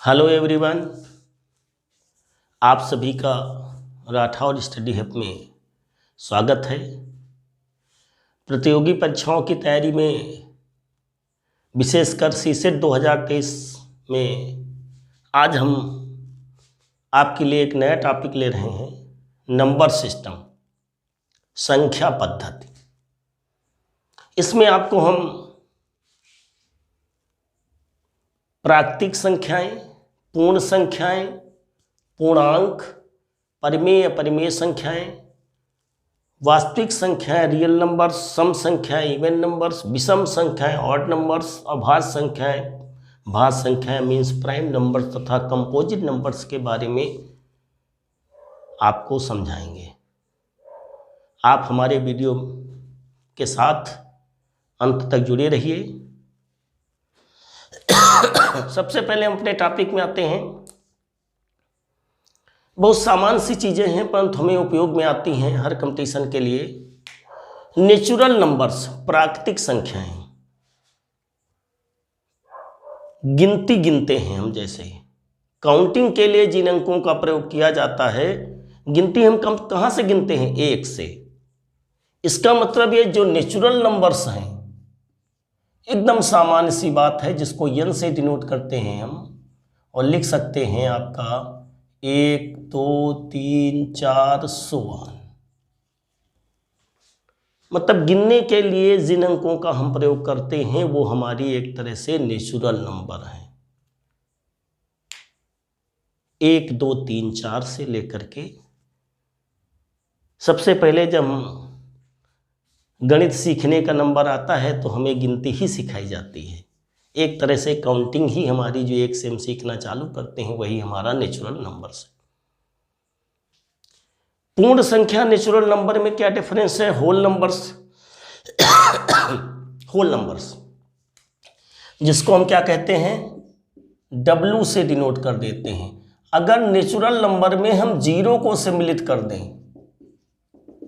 Hello everyone, आप सभी का राठौर स्टडी हब में स्वागत है। प्रतियोगी परीक्षाओं की तैयारी में विशेषकर सीसेट 2023 में आज हम आपके लिए एक नया टॉपिक ले रहे हैं, नंबर सिस्टम, संख्या पद्धति। इसमें आपको हम प्राकृतिक संख्याएं, पूर्ण संख्याएं, पूर्णांक, परिमेय अपरिमेय संख्याएं, वास्तविक संख्याएं, रियल नंबर्स, सम संख्याएं, इवन नंबर्स, विषम संख्याएं, ऑड नंबर्स, अभाज्य संख्याएं, भाज्य संख्याएं मीन्स प्राइम नंबर्स तथा कंपोजिट नंबर्स के बारे में आपको समझाएंगे। आप हमारे वीडियो के साथ अंत तक जुड़े रहिए। सबसे पहले हम अपने टॉपिक में आते हैं। बहुत सामान्य सी चीज़ें हैं परंतु हमें उपयोग में आती हैं हर कंपटीशन के लिए। नेचुरल नंबर्स, प्राकृतिक संख्याएं, गिनती गिनते हैं हम। जैसे काउंटिंग के लिए जिन अंकों का प्रयोग किया जाता है, गिनती हम कहाँ से गिनते हैं? एक से। इसका मतलब ये जो नेचुरल नंबर्स हैं, एकदम सामान्य सी बात है, जिसको n से डिनोट करते हैं हम और लिख सकते हैं आपका 1, 2, 3, 4 सोआन। मतलब गिनने के लिए जिन अंकों का हम प्रयोग करते हैं वो हमारी एक तरह से नेचुरल नंबर है। 1, 2, 3, 4 से लेकर के सबसे पहले जब हम गणित सीखने का नंबर आता है तो हमें गिनती ही सिखाई जाती है। एक तरह से काउंटिंग ही हमारी जो 1 से हम सीखना चालू करते हैं वही हमारा नेचुरल नंबर्स है। पूर्ण संख्या नेचुरल नंबर में क्या डिफरेंस है? होल नंबर्स, होल नंबर्स जिसको हम क्या कहते हैं? W से डिनोट कर देते हैं। अगर नेचुरल नंबर में हम 0 को सम्मिलित कर दें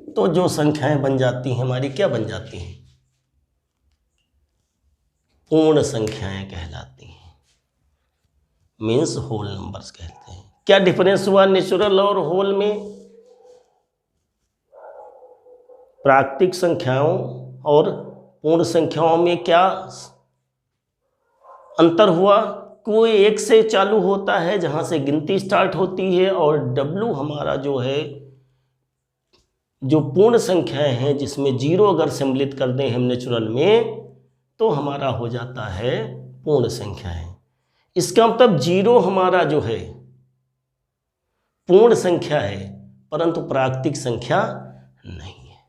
तो जो संख्याएं बन जाती हैं हमारी, क्या बन जाती हैं? पूर्ण संख्याएं कहलाती हैं, मीन्स होल नंबर्स कहते हैं। क्या डिफरेंस हुआ नेचुरल और होल में? प्राकृतिक संख्याओं और पूर्ण संख्याओं में क्या अंतर हुआ? कोई एक से चालू होता है जहां से गिनती स्टार्ट होती है, और W हमारा जो है, जो पूर्ण संख्याएं हैं जिसमें 0 अगर सम्मिलित कर दें हम नेचुरल में तो हमारा हो जाता है पूर्ण संख्याएं। इसका मतलब 0 हमारा जो है पूर्ण संख्या है परंतु प्राकृतिक संख्या नहीं है।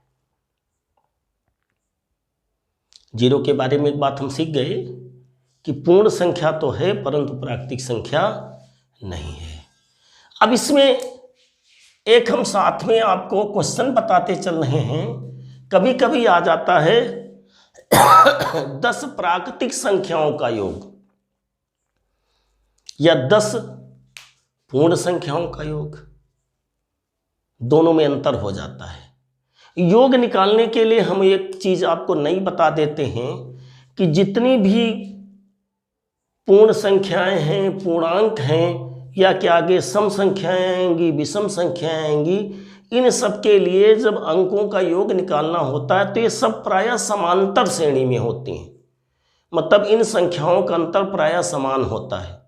0 के बारे में एक बात हम सीख गए कि पूर्ण संख्या तो है परंतु प्राकृतिक संख्या नहीं है। अब इसमें एक हम साथ में आपको क्वेश्चन बताते चल रहे हैं। कभी कभी आ जाता है 10 प्राकृतिक संख्याओं का योग या 10 पूर्ण संख्याओं का योग, दोनों में अंतर हो जाता है। योग निकालने के लिए हम एक चीज आपको नहीं बता देते हैं कि जितनी भी पूर्ण संख्याएं हैं, पूर्णांक हैं, या कि आगे सम संख्याएं आएंगी, विषम संख्याएं आएंगी, इन सब के लिए जब अंकों का योग निकालना होता है तो ये सब प्रायः समांतर श्रेणी में होती हैं। मतलब इन संख्याओं का अंतर प्रायः समान होता है।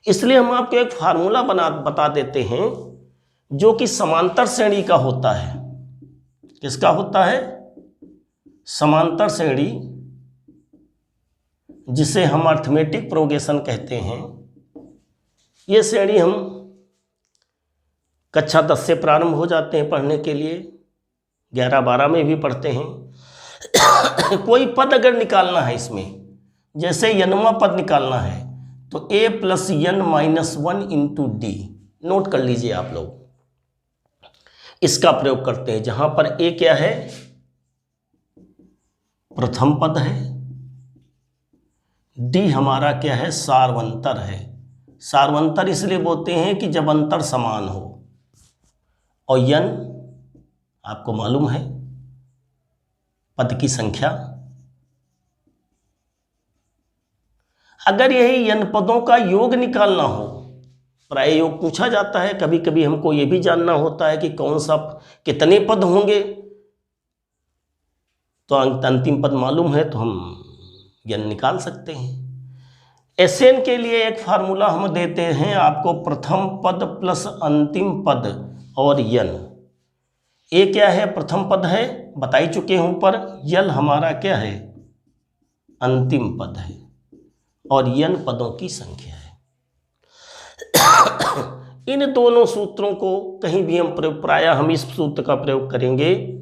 इसलिए हम आपको एक फार्मूला बता देते हैं जो कि समांतर श्रेणी का होता है। किसका होता है? समांतर श्रेणी, जिसे हम अर्थमेटिक प्रोग्रेशन कहते हैं। ये श्रेणी हम कक्षा 10 से प्रारंभ हो जाते हैं पढ़ने के लिए, 11-12 में भी पढ़ते हैं। कोई पद अगर निकालना है इसमें, जैसे n वां पद निकालना है तो a + n - 1 × d, नोट कर लीजिए आप लोग। इसका प्रयोग करते हैं जहां पर a क्या है? प्रथम पद है। d हमारा क्या है? सार्वंतर है। सार्वंतर इसलिए बोलते हैं कि जब अंतर समान हो, और n आपको मालूम है पद की संख्या। अगर यही n पदों का योग निकालना हो, प्राय योग पूछा जाता है, कभी कभी हमको ये भी जानना होता है कि कौन सा कितने पद होंगे, तो अंतिम पद मालूम है तो हम n निकाल सकते हैं। Sn के लिए एक फार्मूला हम देते हैं आपको, प्रथम पद प्लस अंतिम पद और n। ए क्या है? प्रथम पद है, बता ही चुके हैं ऊपर। यल हमारा क्या है? अंतिम पद है, और n पदों की संख्या है। इन दोनों सूत्रों को कहीं भी हम प्रयोग, प्रायः हम इस सूत्र का प्रयोग करेंगे।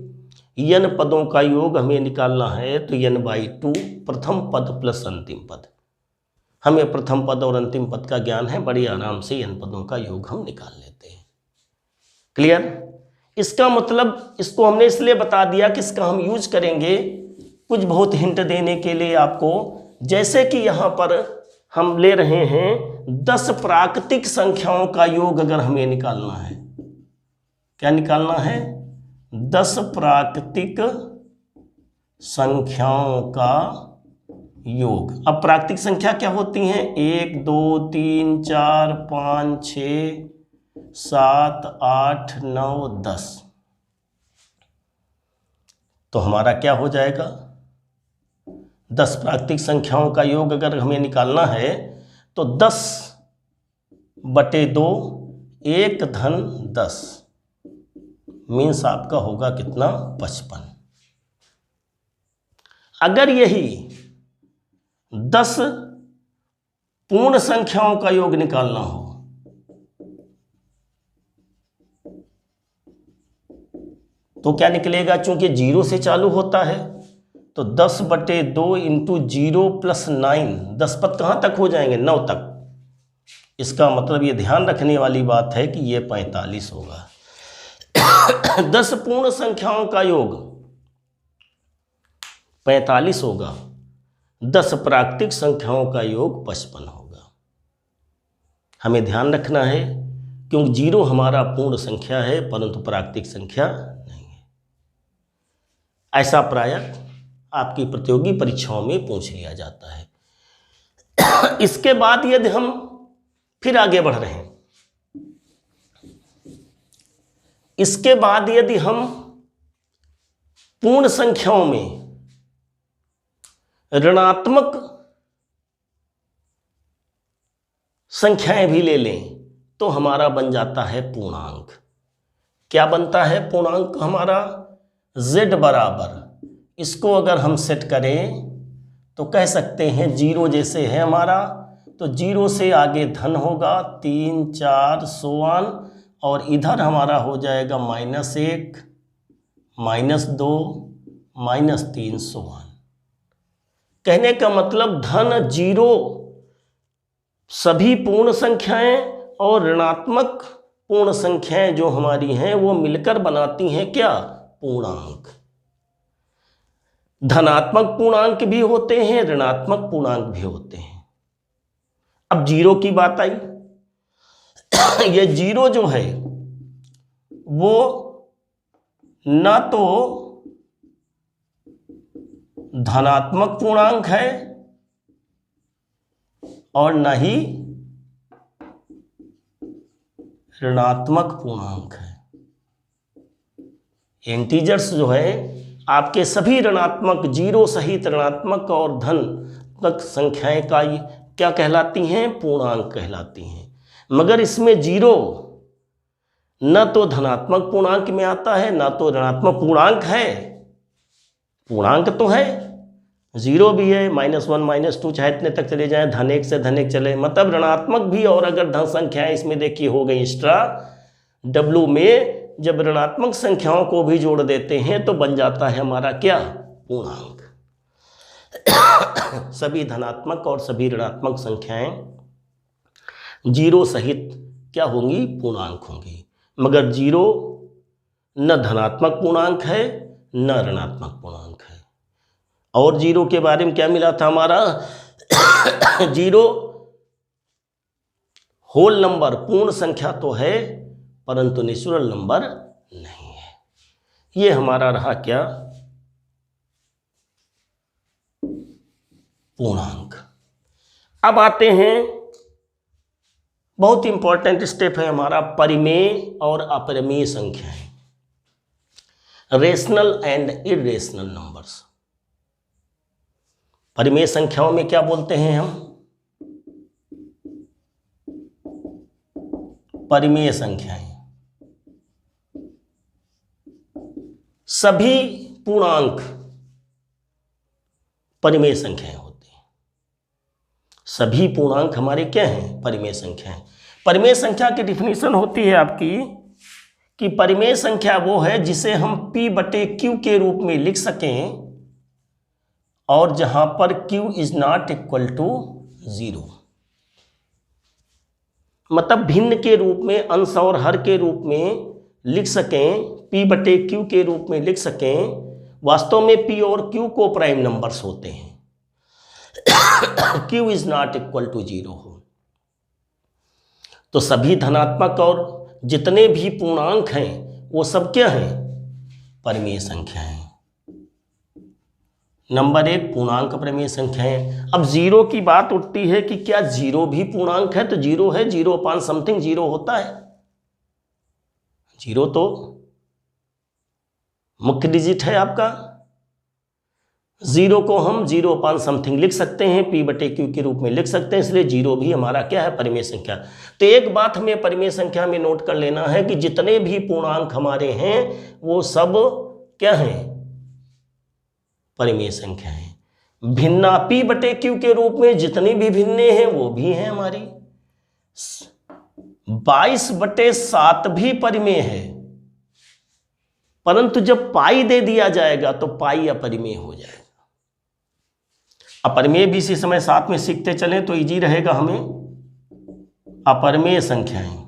n पदों का योग हमें निकालना है तो n/2 प्रथम पद प्लस अंतिम पद। हमें प्रथम पद और अंतिम पद का ज्ञान है, बड़ी आराम से n पदों का योग हम निकाल लेते हैं। क्लियर? इसका मतलब, इसको हमने इसलिए बता दिया कि इसका हम यूज करेंगे कुछ बहुत हिंट देने के लिए आपको। जैसे कि यहाँ पर हम ले रहे हैं 10 प्राकृतिक संख्याओं का योग अगर हमें निकालना है। क्या निकालना है? 10 प्राकृतिक संख्याओं का योग। अब प्राकृतिक संख्या क्या होती हैं? 1 2 3 4 5 6 7 8 9 10। तो हमारा क्या हो जाएगा? 10 प्राकृतिक संख्याओं का योग अगर हमें निकालना है तो 10/2 1 धन 10 मीन्स आपका होगा कितना? 55। अगर यही 10 पूर्ण संख्याओं का योग निकालना हो तो क्या निकलेगा? चूंकि 0 से चालू होता है तो 10/2 इंटू 0 प्लस 9, 10 पद कहाँ तक हो जाएंगे? 9 तक। इसका मतलब ये ध्यान रखने वाली बात है कि ये 45 होगा। 10 पूर्ण संख्याओं का योग 45 होगा, 10 प्राकृतिक संख्याओं का योग 55 होगा। हमें ध्यान रखना है क्योंकि 0 हमारा पूर्ण संख्या है परंतु प्राकृतिक संख्या नहीं है। ऐसा प्रायः आपकी प्रतियोगी परीक्षाओं में पूछ लिया जाता है। इसके बाद यदि हम फिर आगे बढ़ रहे हैं, इसके बाद यदि हम पूर्ण संख्याओं में ऋणात्मक संख्याएं भी ले लें तो हमारा बन जाता है पूर्णांक। क्या बनता है पूर्णांक हमारा? z बराबर, इसको अगर हम सेट करें तो कह सकते हैं 0 जैसे है हमारा, तो 0 से आगे धन होगा 3 4 सोआन, और इधर हमारा हो जाएगा -1 -2 -3 सोआन। कहने का मतलब धन 0 सभी पूर्ण संख्याएं और ऋणात्मक पूर्ण संख्याएं जो हमारी हैं वो मिलकर बनाती हैं क्या? पूर्णांक। धनात्मक पूर्णांक भी होते हैं, ऋणात्मक पूर्णांक भी होते हैं। अब 0 की बात आई। ये 0 जो है वो न तो धनात्मक पूर्णांक है और न ही ऋणात्मक पूर्णांक है। इंटीजर्स जो है आपके सभी ऋणात्मक, 0 सहित ऋणात्मक और धनात्मक संख्याएं का क्या कहलाती हैं? पूर्णांक कहलाती हैं। मगर इसमें 0 न तो धनात्मक पूर्णांक में आता है न तो ऋणात्मक पूर्णांक है। पूर्णांक तो है, 0 भी है, -1 -2 चाहे इतने तक चले जाएं, धन 1 से धन 1 चले, मतलब ऋणात्मक भी। और अगर धन संख्याएं इसमें देखिए हो गई एक्स्ट्रा, W में जब ऋणात्मक संख्याओं को भी जोड़ देते हैं तो बन जाता है हमारा क्या? पूर्णांक। सभी धनात्मक और सभी ऋणात्मक संख्याएं 0 सहित क्या होंगी? पूर्णांक होंगी। मगर 0 न धनात्मक पूर्णांक है न ऋणात्मक पूर्णांक है। और 0 के बारे में क्या मिला था हमारा? 0 होल नंबर, पूर्ण संख्या तो है परंतु नेचुरल नंबर नहीं है। ये हमारा रहा क्या? पूर्णांक। अब आते हैं, बहुत इंपॉर्टेंट स्टेप है हमारा, परिमेय और अपरिमेय संख्याएं, रेशनल एंड इरेशनल नंबर्स। परिमेय संख्याओं में क्या बोलते हैं हम? परिमेय संख्याएं सभी पूर्णांक परिमेय संख्याएं होती हैं। सभी पूर्णांक हमारे क्या हैं? परिमेय संख्याएं। परिमेय संख्या की डिफिनीशन होती है आपकी कि परिमेय संख्या वो है जिसे हम P/Q के रूप में लिख सकें और जहां पर Q is not equal to 0, मतलब भिन्न के रूप में, अंश और हर के रूप में लिख सकें, P/Q के रूप में लिख सकें। वास्तव में P और Q को प्राइम नंबर्स होते हैं, Q is not equal to 0 हो। तो सभी धनात्मक और जितने भी पूर्णांक हैं वो सब क्या हैं? परिमेय संख्या हैं। नंबर 1 पूर्णांक परिमेय संख्या है। अब 0 की बात उठती है कि क्या 0 भी पूर्णांक है? तो 0 है, 0 समथिंग 0 होता है। 0 तो मुख्य डिजिट है आपका। 0 को हम 0 समथिंग लिख सकते हैं, P/Q के रूप में लिख सकते हैं, इसलिए 0 भी हमारा क्या है? परिमेय संख्या। तो एक बात हमें परिमेय संख्या में नोट कर लेना है कि जितने भी पूर्णांक हमारे हैं वो सब क्या हैं? परिमेय संख्या है। भिन्ना P/Q के रूप में जितनी भी भिन्ने हैं वो भी हैं हमारी। 22/7 भी परिमेय है, परंतु जब पाई दे दिया जाएगा तो पाई अपरिमेय हो जाएगा। अपरिमेय भी इसी समय साथ में सीखते चलें तो इजी रहेगा हमें। अपरिमेय संख्याएं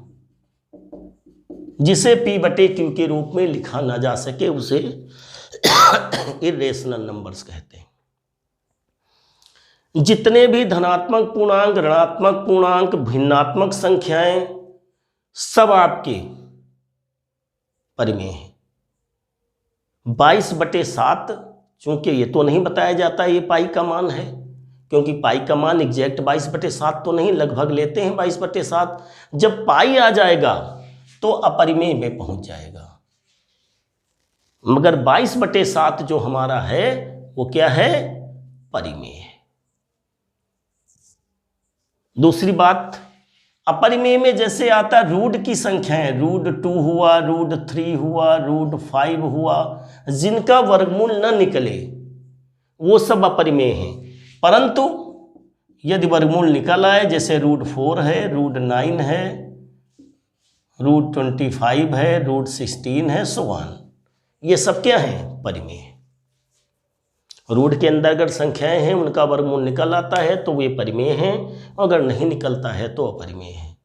जिसे P/Q के रूप में लिखा ना जा सके उसे इरेशनल नंबर्स कहते हैं। जितने भी धनात्मक पूर्णांक, ऋणात्मक पूर्णांक, भिन्नात्मक संख्याएं सब आपके परिमेय हैं। 22/7, चूंकि ये तो नहीं बताया जाता ये पाई का मान है, क्योंकि पाई का मान एग्जैक्ट 22/7 तो नहीं, लगभग लेते हैं 22/7। जब पाई आ जाएगा तो अपरिमेय में पहुंच जाएगा, मगर 22/7 जो हमारा है वो क्या है? परिमेय है। दूसरी बात, अपरिमेय में जैसे आता रूट की संख्याएं, √2 हुआ, √3 हुआ, √5 हुआ, जिनका वर्गमूल न निकले वो सब अपरिमेय हैं। परंतु यदि वर्गमूल निकल आए, जैसे √4 है, √9 है, √25 है, √16 है, सो ऑन, ये सब क्या है? परिमेय। रूट के अंदर अगर संख्याएं हैं उनका वर्गमूल निकल आता है तो वे परिमेय हैं, अगर नहीं निकलता है तो अपरिमेय है।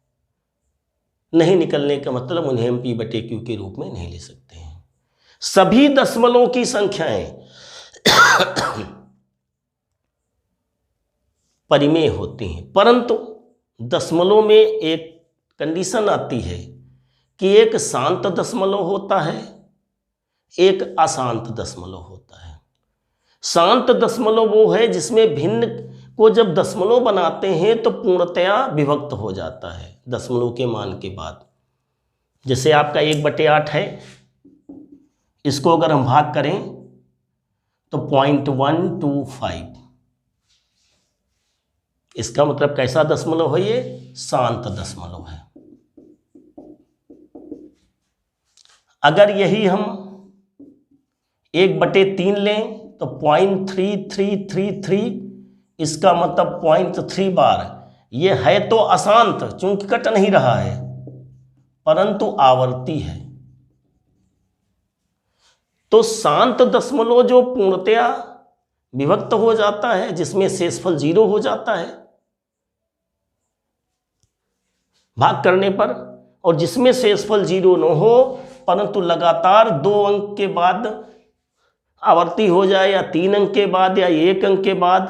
नहीं निकलने का मतलब उन्हें हम P/Q के रूप में नहीं ले सकते हैं। सभी दशमलव की संख्याएं परिमेय होती हैं, परंतु दशमलव में एक कंडीशन आती है कि एक शांत दशमलव होता है, एक अशांत दशमलव होता है। शांत दशमलव वो है जिसमें भिन्न को जब दशमलव बनाते हैं तो पूर्णतया विभक्त हो जाता है दशमलव के मान के बाद। जैसे आपका 1/8 है, इसको अगर हम भाग करें तो 0.125, इसका मतलब कैसा दशमलव है? ये शांत दशमलव है। अगर यही हम 1/3 लें तो 0.3333, इसका मतलब 0.3 बार। ये है तो अशांत, चूंकि कट नहीं रहा है, परंतु आवर्ती है। तो शांत दशमलव जो पूर्णतया विभक्त हो जाता है, जिसमें शेषफल 0 हो जाता है भाग करने पर, और जिसमें शेषफल 0 न हो परंतु लगातार 2 अंक के बाद आवर्ती हो जाए, या 3 अंक के बाद, या 1 अंक के बाद,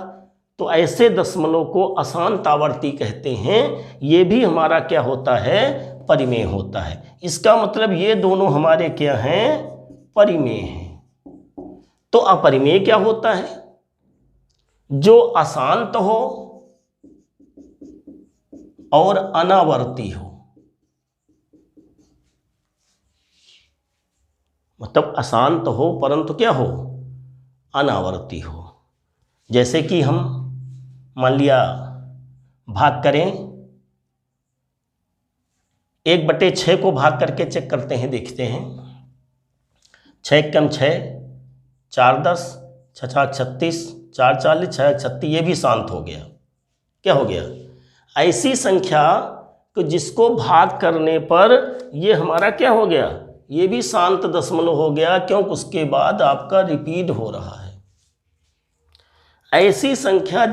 तो ऐसे दशमलव को अशांत आवर्ती कहते हैं। ये भी हमारा क्या होता है? परिमेय होता है। इसका मतलब ये दोनों हमारे क्या हैं? परिमेय हैं। तो अपरिमेय क्या होता है? जो अशांत हो और अनावर्ती हो, मतलब अशांत हो परंतु क्या हो, अनावर्ती हो। जैसे कि हम मान लिया भाग करें, 1/6 को भाग करके चेक करते हैं, देखते हैं। 6 कम 6, 4 10, 6 36, 4 40, 6 36, ये भी शांत हो गया। क्या हो गया, ऐसी संख्या को जिसको भाग करने पर ये हमारा क्या हो गया, ये भी शांत दशमलव हो गया, क्योंकि उसके बाद आपका रिपीट हो रहा है। ऐसी संख्या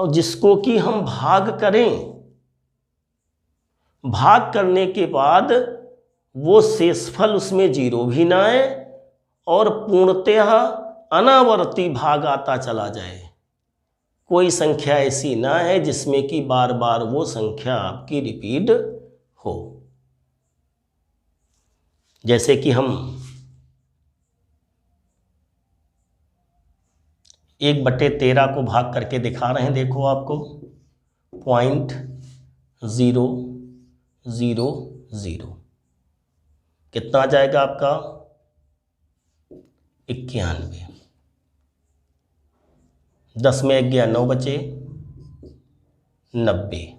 जिसको कि हम भाग करें, भाग करने के बाद वो शेषफल उसमें 0 भी ना आए और पूर्णतः अनावर्ती भाग आता चला जाए। कोई संख्या ऐसी ना है जिसमें कि बार बार वो संख्या आपकी रिपीट हो। जैसे कि हम 1/13 को भाग करके दिखा रहे हैं, देखो आपको 0.000 कितना आ जाएगा आपका, 91। 10 में 1 गया, 9 बचे, 90।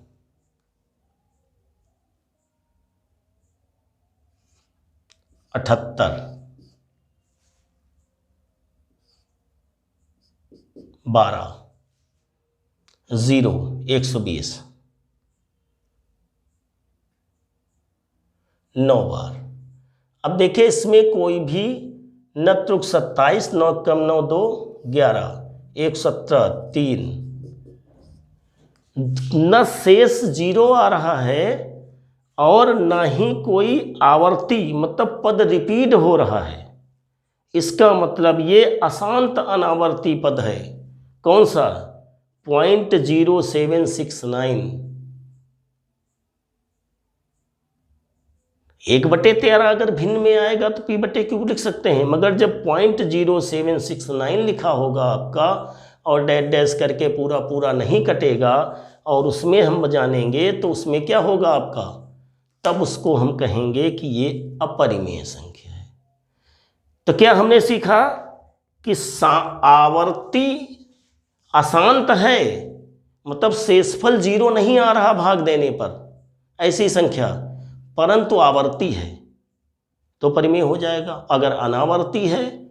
78, 12, 0, 120, 9 बार। अब देखिए इसमें कोई भी न त्रुक 27, 9 कम 9 2 11, 117, 3, न शेष 0 आ रहा है और ना ही कोई आवर्ती मतलब पद रिपीट हो रहा है। इसका मतलब ये अशांत अनावर्ती पद है। कौन सा, 0.0769। 1/13 अगर भिन्न में आएगा तो p/q लिख सकते हैं, मगर जब 0.0769 लिखा होगा आपका और डैश डैश करके पूरा पूरा नहीं कटेगा और उसमें हम जानेंगे तो उसमें क्या होगा आपका, तब उसको हम कहेंगे कि ये अपरिमेय संख्या है। तो क्या हमने सीखा कि आवर्ती अशांत है, मतलब शेषफल 0 नहीं आ रहा भाग देने पर ऐसी संख्या, परंतु आवर्ती है तो परिमेय हो जाएगा। अगर अनावर्ती है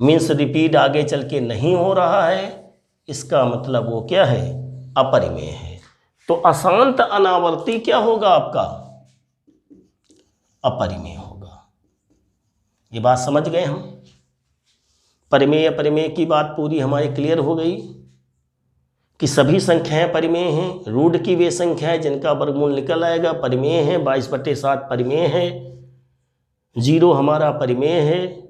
मीन्स रिपीट आगे चल के नहीं हो रहा है, इसका मतलब वो क्या है, अपरिमेय है। तो अशांत अनावर्ती क्या होगा आपका, अपरिमेय होगा। ये बात समझ गए हम। परिमेय अपरिमेय की बात पूरी हमारी क्लियर हो गई कि सभी संख्याएं परिमेय हैं। रूट की वे संख्याएं जिनका वर्गमूल निकल आएगा परिमेय हैं। 22/7 परिमेय है, 0 हमारा परिमेय है।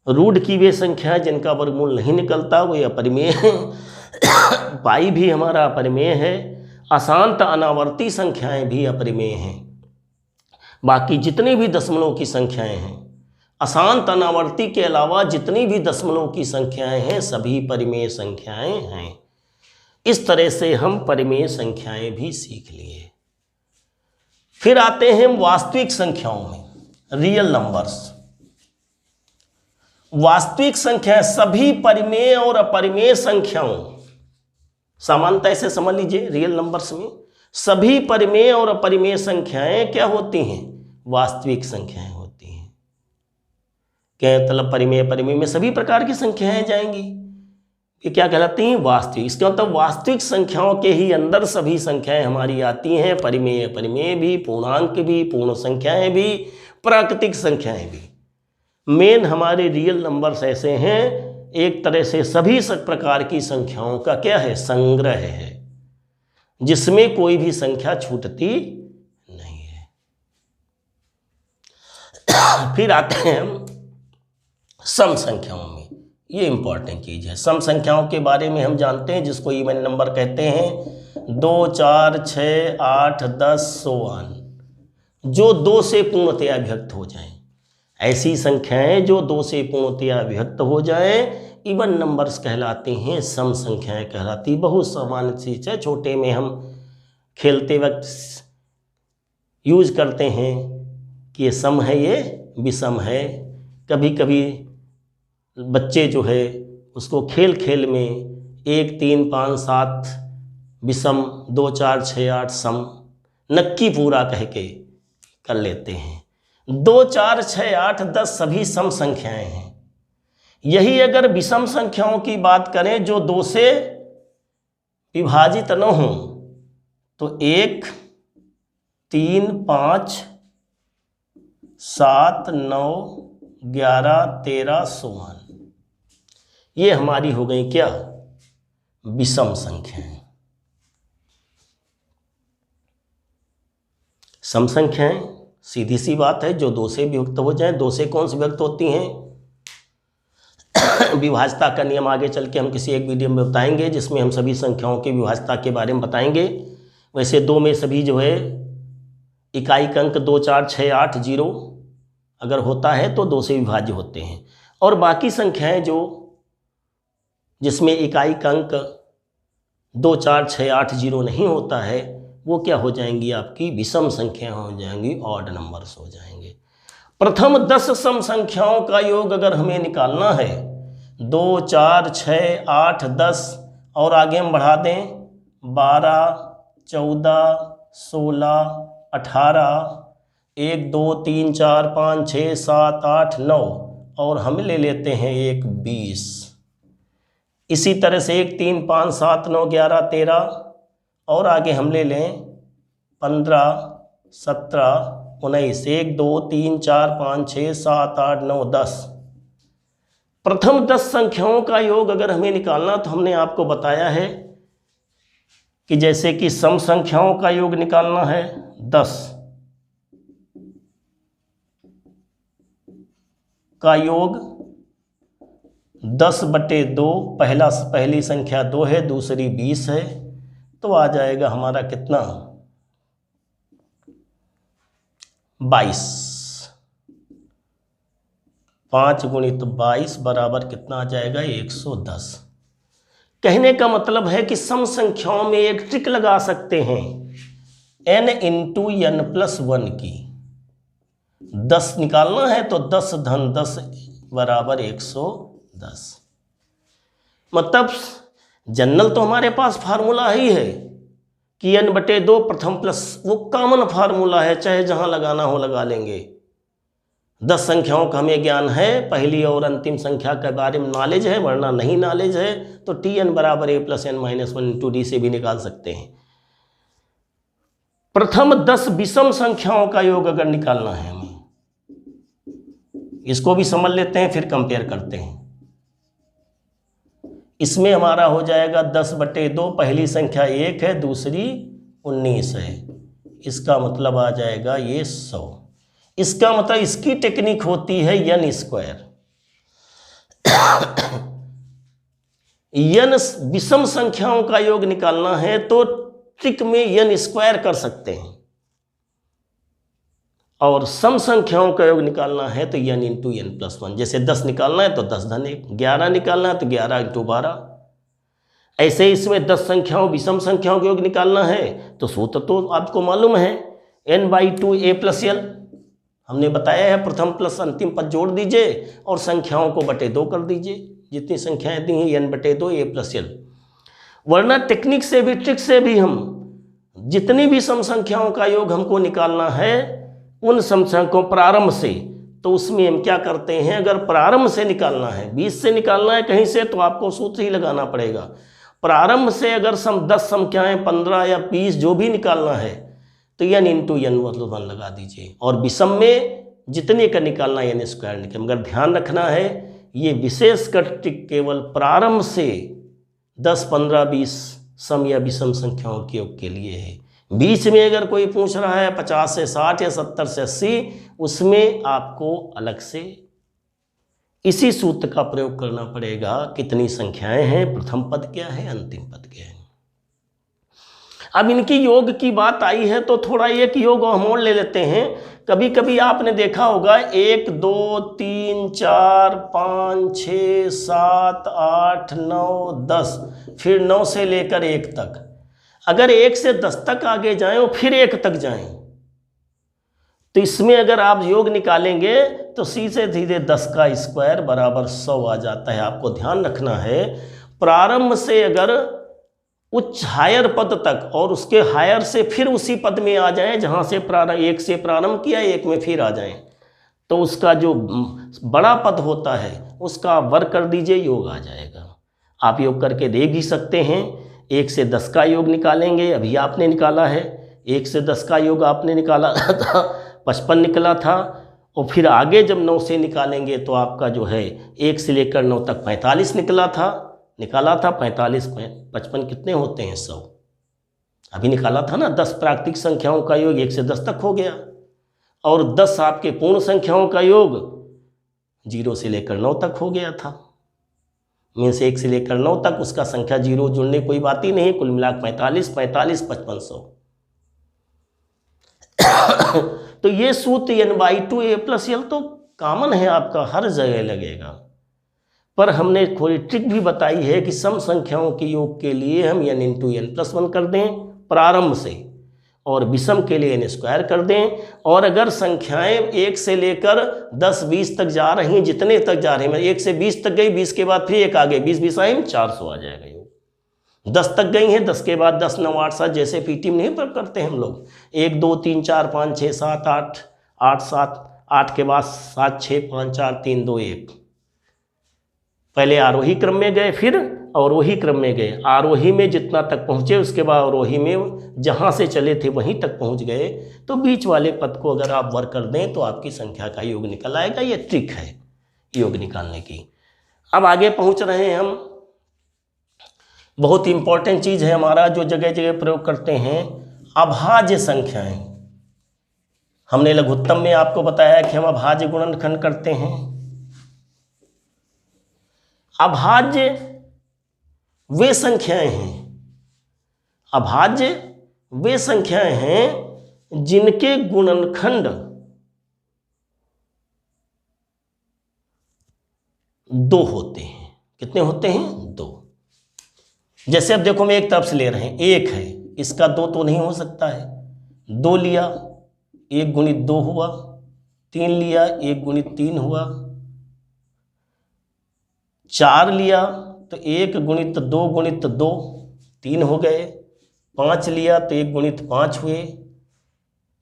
रूट की वे संख्याएं जिनका वर्गमूल नहीं निकलता वो अपरिमेय है। पाई भी हमारा अपरिमेय है। अशांत अनावर्ती संख्याएं भी अपरिमेय हैं। बाकी जितनी भी दशमलव की संख्याएं हैं, अशांत अनावर्ती के अलावा जितनी भी दशमलव की संख्याएं हैं सभी परिमेय संख्याएं हैं। इस तरह से हम परिमेय संख्याएं भी सीख लिए। फिर आते हैं वास्तविक संख्याओं में, रियल नंबर्स। वास्तविक संख्या सभी परिमेय और अपरिमेय संख्याओं, सामान्यतः ऐसे समझ लीजिए रियल नंबर्स में सभी परिमेय और अपरिमेय संख्याएं क्या होती हैं, वास्तविक संख्याएं होती हैं। क्या मतलब परिमेय परिमेय में सभी प्रकार की संख्याएं जाएंगी, ये क्या कहलाती हैं, वास्तविक। इसका मतलब वास्तविक संख्याओं के ही अंदर सभी संख्याएं हमारी आती हैं, परिमेय अपरिमेय भी, पूर्णांक भी, पूर्ण संख्याएं भी, प्राकृतिक संख्याएं भी। मेन हमारे रियल नंबर्स ऐसे हैं, एक तरह से सभी प्रकार की संख्याओं का क्या है, संग्रह है, जिसमें कोई भी संख्या छूटती नहीं है। फिर आते हैं हम सम संख्याओं में। ये इंपॉर्टेंट चीज़ है। सम संख्याओं के बारे में हम जानते हैं, जिसको इवन नंबर कहते हैं। 2 4 6 8 10 सोआन, जो 2 से पूर्णतया विभक्त हो जाएं। ऐसी संख्याएं जो 2 से पूर्णतया विभक्त हो जाएं, इवन नंबर्स कहलाती हैं, सम संख्याएं कहलाती। बहुत सामान्य चीज़ है, छोटे में हम खेलते वक्त यूज करते हैं कि ये सम है, ये विषम है। कभी कभी बच्चे जो है उसको खेल खेल में 1 3 5 7 विषम, 2 4 6 8 सम नक्की पूरा कह के कर लेते हैं। 2 4 6 8 10 सभी सम संख्याएं हैं। यही अगर विषम संख्याओं की बात करें जो 2 से विभाजित न हो, तो 1 3 5 7 9 11 13 16, ये हमारी हो गई क्या, विषम संख्याएं। सम संख्याएं सीधी सी बात है, जो 2 से विभक्त हो जाए। 2 से कौन सी विभक्त होती हैं? विभाज्यता का नियम आगे चल के हम किसी एक वीडियो में बताएंगे, जिसमें हम सभी संख्याओं की विभाज्यता के बारे में बताएंगे। वैसे 2 में सभी जो है इकाई अंक 2 4 6 8 0 अगर होता है तो 2 से विभाज्य होते हैं। और बाकी संख्याएं जो जिसमें इकाई अंक 2 4 6 8 0 नहीं होता है, वो क्या हो जाएंगी, आपकी विषम संख्या हो जाएंगी, ऑड नंबर्स हो जाएंगे। प्रथम 10 सम संख्याओं का योग अगर हमें निकालना है, 2 4 6 8 10 और आगे हम बढ़ा दें 12 14 16 18 1 2 3 4 5 6 7 8 9 और हम ले लेते हैं 1 20। इसी तरह से 1 3 5 7 9 11 13 और आगे हम ले लें 15 17 19 1 2 3 4 5 6 7 8 9 10। प्रथम 10 संख्याओं का योग अगर हमें निकालना, तो हमने आपको बताया है कि जैसे कि सम संख्याओं का योग निकालना है 10 का योग 10/2, पहली संख्या 2 है, दूसरी 20 है, तो आ जाएगा हमारा कितना, 22। 5 × 22 बराबर कितना आ जाएगा, 110। कहने का मतलब है कि सम संख्याओं में एक ट्रिक लगा सकते हैं, n × n+1 की। 10 निकालना है तो 10 धन 10 बराबर 110। मतलब जनरल तो हमारे पास फार्मूला ही है कि n/2 प्रथम प्लस, वो कॉमन फार्मूला है, चाहे जहां लगाना हो लगा लेंगे। 10 संख्याओं का हमें ज्ञान है, पहली और अंतिम संख्या के बारे में नॉलेज है, वरना नहीं नॉलेज है तो Tn बराबर a + n - 1 × d से भी निकाल सकते हैं। प्रथम 10 विषम संख्याओं का योग अगर निकालना है हमें, इसको भी समझ लेते हैं, फिर कंपेयर करते हैं। इसमें हमारा हो जाएगा 10/2, पहली संख्या 1 है, दूसरी 19 है, इसका मतलब आ जाएगा ये 100। इसका मतलब इसकी टेक्निक होती है n²। n विषम संख्याओं का योग निकालना है तो ट्रिक में n² कर सकते हैं, और सम संख्याओं का योग निकालना है तो n × n+1। जैसे 10 निकालना है तो 10 धन 1, 11 निकालना है तो 11 × 12। ऐसे इसमें 10 संख्याओं विषम संख्याओं का योग निकालना है तो सूत्र तो आपको मालूम है, n/2 a + l। हमने बताया है, प्रथम प्लस अंतिम पद जोड़ दीजिए और संख्याओं को /2 कर दीजिए, जितनी संख्याएं दी हैं n/2 a + l। वरना टेक्निक से भी, ट्रिक से भी हम जितनी भी सम संख्याओं का योग हमको निकालना है, उन सम संख्याओं प्रारंभ से, तो उसमें हम क्या करते हैं, अगर प्रारंभ से निकालना है, 20 से निकालना है कहीं से, तो आपको सूत्र ही लगाना पड़ेगा। प्रारंभ से अगर 10 संख्याएं 15 या 20 जो भी निकालना है तो n × n+1 लगा दीजिए, और विषम में जितने का निकालना है n² निकाल। मगर ध्यान रखना है, ये विशेष ट्रिक केवल प्रारंभ से 10 15 20 सम या विषम संख्याओं के योग के लिए है। बीच में अगर कोई पूछ रहा है 50 से 60 या 70 से 80, उसमें आपको अलग से इसी सूत्र का प्रयोग करना पड़ेगा। कितनी संख्याएं हैं, प्रथम पद क्या है, अंतिम पद क्या है। अब इनकी योग की बात आई है तो थोड़ा एक योग हम और ले लेते हैं कभी कभी आपने देखा होगा 1 2 3 4 5 6 7 8 9 10, फिर 9 से लेकर 1 तक। अगर 1 से 10 तक आगे जाएं और फिर 1 तक जाएं, तो इसमें अगर आप योग निकालेंगे तो सीधे सीधे 10 का स्क्वायर बराबर 100 आ जाता है। आपको ध्यान रखना है, प्रारंभ से अगर उच्च हायर पद तक और उसके हायर से फिर उसी पद में आ जाएं जहां से प्रारंभ, 1 से प्रारंभ किया 1 में फिर आ जाएं, तो उसका जो बड़ा पद होता है उसका वर्ग कर दीजिए, योग आ जाएगा। आप योग करके देख ही सकते हैं। 1 से 10 का योग निकालेंगे, अभी आपने निकाला है। 1 से 10 का योग आपने निकाला था 55 निकला था, और फिर आगे जब 9 से निकालेंगे तो आपका जो है 1 से लेकर 9 तक 45 निकाला था 45 में 55 कितने होते हैं 100। अभी निकाला था ना। 10 प्राकृतिक संख्याओं का योग 1 से 10 तक हो गया, और 10 आपके पूर्ण संख्याओं का योग 0 से लेकर 9 तक हो गया था। मीन्स 1 से लेकर 9 तक उसका संख्या 0 जुड़ने कोई बात ही नहीं। कुल मिलाकर 45 45 5500। तो ये सूत्र n/2 a+l तो कॉमन है, आपका हर जगह लगेगा। पर हमने थोड़ी ट्रिक भी बताई है कि सम संख्याओं के योग के लिए हम n × n+1 कर दें प्रारंभ से, और विषम के लिए n² कर दें। और अगर संख्याएं 1 से लेकर 10 20 तक जा रही हैं, जितने तक जा रही हैं, 1 से 20 तक गई, 20 के बाद फिर 1 आगे, 20 20 आए 400 आ जाएगा योग। 10 तक गई हैं, 10 के बाद 10 9 8 7, जैसे पीटी में नहीं पर करते हैं हम लोग, 1 2 3 4 5 6 7 8 8 7, 8 के बाद 7 6 5 4 3 2 1। पहले आरोही क्रम में गए, फिर अवरोही क्रम में गए। आरोही में जितना तक पहुँचे, उसके बाद अवरोही में जहाँ से चले थे वहीं तक पहुँच गए, तो बीच वाले पद को अगर आप वर्ग कर दें तो आपकी संख्या का योग निकल आएगा। ये ट्रिक है योग निकालने की। अब आगे पहुँच रहे हैं हम। बहुत इंपॉर्टेंट चीज़ है हमारा, जो जगह जगह प्रयोग करते हैं, अभाज्य संख्याएं। हमने लघुत्तम में आपको बताया कि हम अभाज्य गुणनखंड करते हैं। अभाज्य वे संख्याएं हैं, अभाज्य वे संख्याएं हैं जिनके गुणनखंड 2 होते हैं। कितने होते हैं? 2। जैसे अब देखो, हम एक तरफ से ले रहे हैं, 1 है, इसका 2 तो नहीं हो सकता है। 2 लिया, 1 गुणित 2 हुआ। 3 लिया, 1 गुणित 3 हुआ। 4 लिया तो 1 गुणित 2 गुणित 2 3 हो गए। 5 लिया तो 1 गुणित 5 हुए।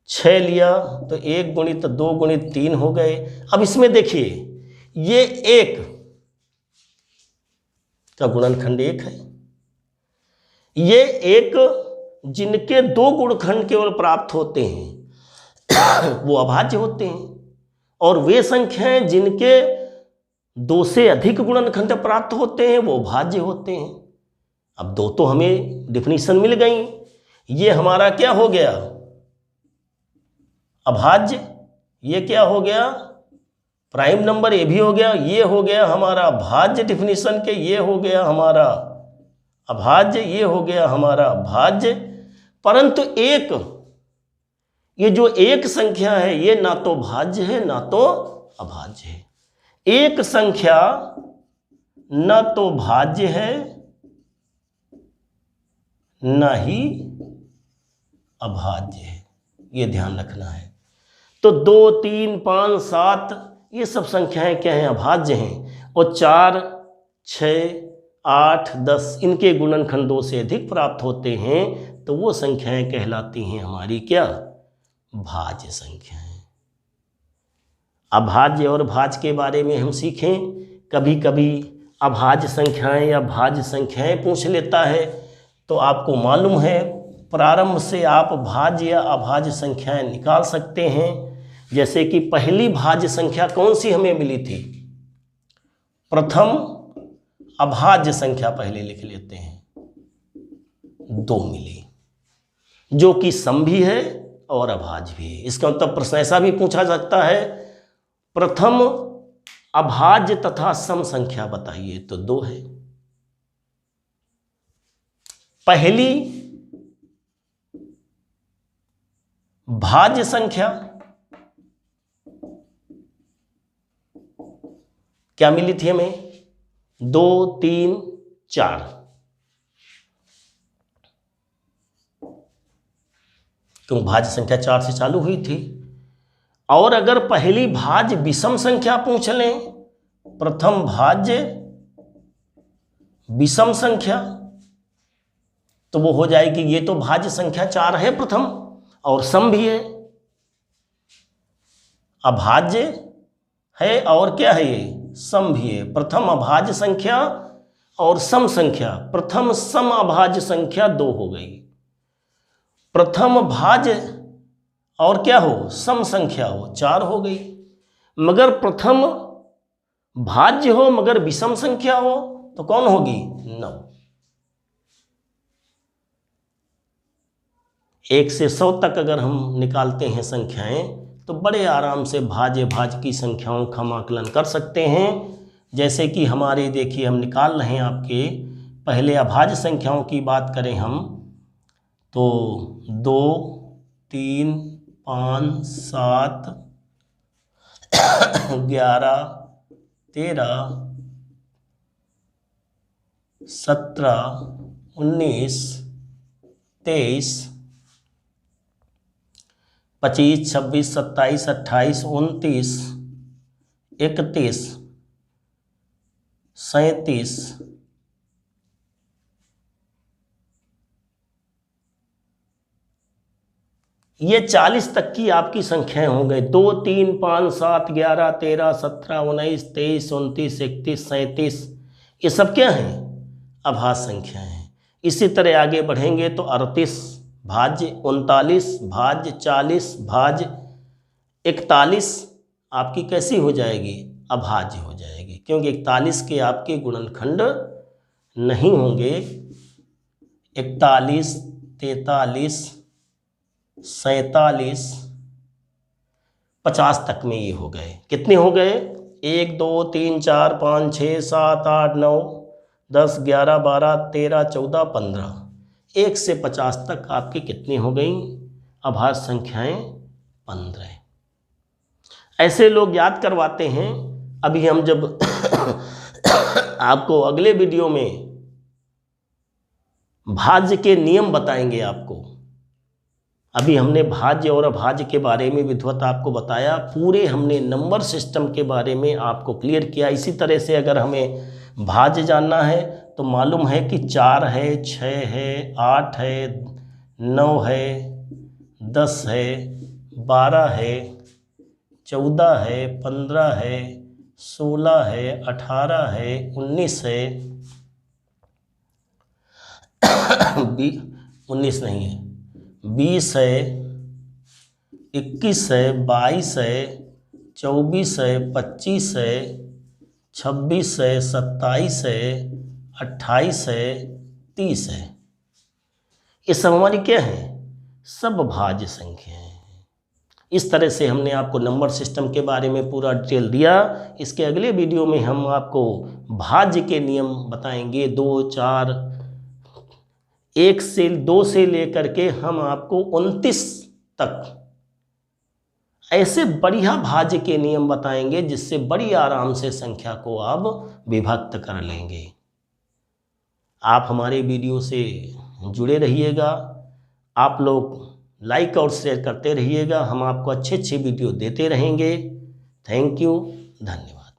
6 लिया तो 1 गुणित 2 गुणित 3 हो गए। अब इसमें देखिए, ये 1 का गुणनखंड 1 है। ये 1 जिनके 2 गुणनखंड केवल प्राप्त होते हैं वो अभाज्य होते हैं, और वे संख्याएं जिनके 2 से अधिक गुणनखंड प्राप्त होते हैं वो भाज्य होते हैं। अब 2 तो हमें डिफिनीशन मिल गई। ये हमारा क्या हो गया? अभाज्य। ये क्या हो गया? Prime number. ये भी हो गया। ये हो गया हमारा भाज्य डिफिनीशन के, ये हो गया हमारा अभाज्य, ये हो गया हमारा भाज्य। परंतु ये जो एक संख्या है, ये ना तो भाज्य है ना तो अभाज्य है। एक संख्या न तो भाज्य है न ही अभाज्य है, ये ध्यान रखना है। तो 2 3 5 7 ये सब संख्याएं क्या हैं? अभाज्य हैं। और 4 6 8 10 इनके गुणनखंड 2 से अधिक प्राप्त होते हैं, तो वो संख्याएं कहलाती हैं हमारी क्या? भाज्य संख्याएं। अभाज्य और भाज्य के बारे में हम सीखें। कभी कभी अभाज्य संख्याएं या भाज्य संख्याएं पूछ लेता है, तो आपको मालूम है प्रारंभ से आप भाज्य या अभाज्य संख्याएं निकाल सकते हैं। जैसे कि पहली भाज्य संख्या कौन सी हमें मिली थी? प्रथम अभाज्य संख्या पहले लिख लेते हैं, 2 मिली, जो कि सम भी है और अभाज्य भी है। इसका मतलब प्रश्न ऐसा भी पूछा सकता है, प्रथम अभाज्य तथा सम संख्या बताइए, तो 2 है। पहली भाज्य संख्या क्या मिली थी हमें? 2 3 4। क्यों? भाज्य संख्या 4 से चालू हुई थी। और अगर पहली भाज्य विषम संख्या पूछ लें, प्रथम भाज्य विषम संख्या, तो वो हो जाएगी, ये तो भाज्य संख्या 4 है प्रथम, और सम भी है। अभाज्य है और क्या है, ये सम भी है। प्रथम अभाज्य संख्या और सम संख्या, प्रथम सम अभाज्य संख्या 2 हो गई। प्रथम भाज्य और क्या हो, सम संख्या हो, 4 हो गई। मगर प्रथम भाज्य हो मगर विषम संख्या हो तो कौन होगी, 9। 1 से 100 तक अगर हम निकालते हैं संख्याएं तो बड़े आराम से भाज्य भाज्य की संख्याओं का हम आकलन कर सकते हैं। जैसे कि हमारे देखिए हम निकाल रहे हैं आपके, पहले अभाज्य संख्याओं की बात करें हम तो 2 3 5 7 11 13 17 19 23 25 26 27 28 29 31 37 ये 40 तक की आपकी संख्याएं हो गए। 2 3 5 7 11 13 17 19 23 29 31 37, ये सब क्या हैं, अभाज्य संख्याएं हैं। इसी तरह आगे बढ़ेंगे तो 38 भाज्य, 39 भाज्य, 40 भाज्य, 41 आपकी कैसी हो जाएगी, अभाज्य हो जाएगी, क्योंकि 41 के आपके गुणनखंड नहीं होंगे। 41 43 47 50 तक में ये हो गए। कितने हो गए, 1 2 3 4 5 6 7 8 9 10 11 12 13 14 15, 1 से 50 तक आपकी कितनी हो गई, अभाज्य संख्याएं 15। ऐसे लोग याद करवाते हैं। अभी हम जब आपको अगले वीडियो में भाज्य के नियम बताएंगे आपको। अभी हमने भाज्य और अभाज्य के बारे में विधिवत आपको बताया, पूरे हमने नंबर सिस्टम के बारे में आपको क्लियर किया। इसी तरह से अगर हमें भाज्य जानना है तो मालूम है कि 4 है, 6 है, 8 है, 9 है, 10 है, 12 है, 14 है, 15 है, 16 है, 18 है, 19 है, 19 नहीं है, 20 है, 21 है, 22 है, 24 है, 25 है, 26 है, 27 है, 28 है, 30 है। ये सब हमारी क्या है, सब भाज्य संख्या है। इस तरह से हमने आपको नंबर सिस्टम के बारे में पूरा डिटेल दिया। इसके अगले वीडियो में हम आपको भाज्य के नियम बताएंगे, 2 4 1 से 2 से लेकर के हम आपको 29 तक ऐसे बढ़िया भाज्य के नियम बताएंगे जिससे बड़ी आराम से संख्या को आप विभक्त कर लेंगे। आप हमारे वीडियो से जुड़े रहिएगा, आप लोग लाइक और शेयर करते रहिएगा, हम आपको अच्छे अच्छे वीडियो देते रहेंगे। थैंक यू, धन्यवाद।